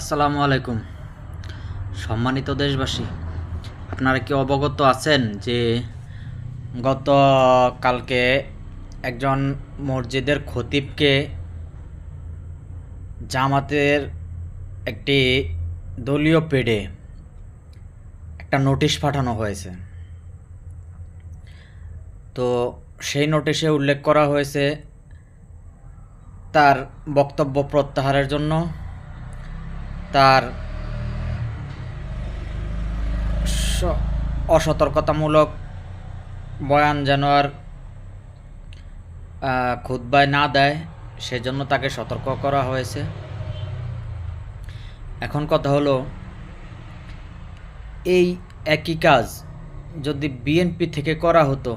আসসালামু আলাইকুম। সম্মানিত দেশবাসী, আপনারা কি অবগত আছেন যে গত কালকে একজন মসজিদের খতিবকে জামাতের একটি দলীয় পেডে একটা নোটিশ পাঠানো হয়েছে। তো সেই নোটিশে উল্লেখ করা হয়েছে তার বক্তব্য প্রত্যাহারের জন্য, তার অসতর্কতামূলক বয়ান যেন আর খুতবায় না দেয়, সেজন্য তাকে সতর্ক করা হয়েছে। এখন কথা হলো, এই একই কাজ যদি বিএনপি থেকে করা হতো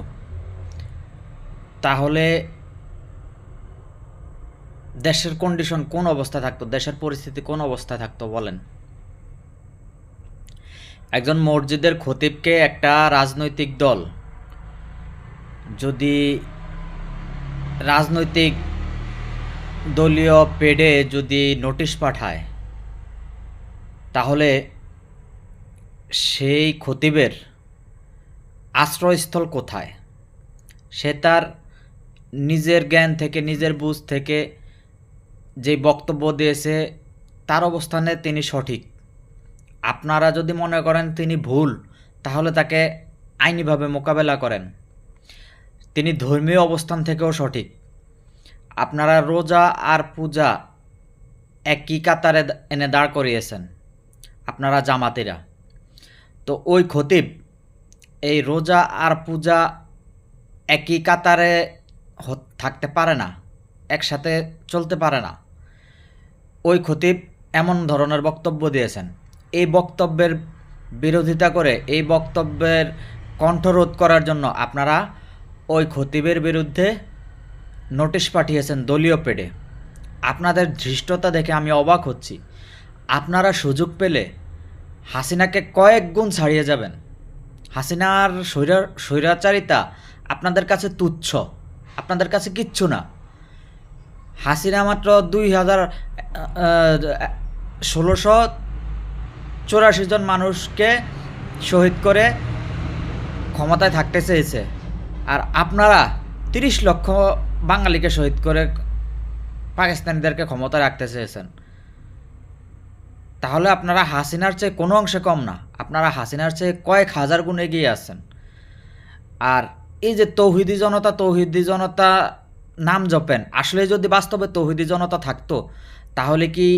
তাহলে দেশের কন্ডিশন কোন অবস্থা থাকতো, দেশের পরিস্থিতি কোন অবস্থায় থাকতো বলেন। একজন মসজিদের খতিবকে একটা রাজনৈতিক দল যদি রাজনৈতিক দলীয় পেডে যদি নোটিশ পাঠায়, তাহলে সেই খতিবের আশ্রয়স্থল কোথায়? সে তার নিজের জ্ঞান থেকে, নিজের বুঝ থেকে যে বক্তব্য দিয়েছে তার অবস্থানে তিনি সঠিক। আপনারা যদি মনে করেন তিনি ভুল, তাহলে তাকে আইনিভাবে মোকাবেলা করেন। তিনি ধর্মীয় অবস্থান থেকেও সঠিক। আপনারা রোজা আর পূজা একই কাতারে এনে দাঁড় করিয়েছেন আপনারা জামাতিরা। তো ওই খতিব এই রোজা আর পূজা একই কাতারে থাকতে পারে না, একসাথে চলতে পারে না। ওই খতিব এমন ধরনের বক্তব্য দিয়েছেন, এই বক্তব্যের বিরোধিতা করে, এই বক্তব্যের কণ্ঠরোধ করার জন্য আপনারা ওই খতিবের বিরুদ্ধে নোটিশ পাঠিয়েছেন দলীয় পেডে। আপনাদের ধৃষ্টতা দেখে আমি অবাক হচ্ছি। আপনারা সুযোগ পেলে হাসিনাকে কয়েক গুণ ছাড়িয়ে যাবেন। হাসিনার স্বৈরাচারিতা আপনাদের কাছে তুচ্ছ, আপনাদের কাছে কিচ্ছু না। হাসিনা মাত্র 1684 জন মানুষকে শহীদ করে ক্ষমতায় থাকতে চেয়েছে, আর আপনারা 30 লক্ষ বাঙালিকে শহীদ করে পাকিস্তানিদেরকে ক্ষমতায় রাখতে চেয়েছেন। তাহলে আপনারা হাসিনার চেয়ে কোনো অংশে কম না, আপনারা হাসিনার চেয়ে কয়েক হাজার গুণ এগিয়ে আছেন। আর এই যে তৌহিদি জনতা নাম জপেন, আসলে যদি বাস্তবে তৌহিদি জনতা থাকতো তাহলে কি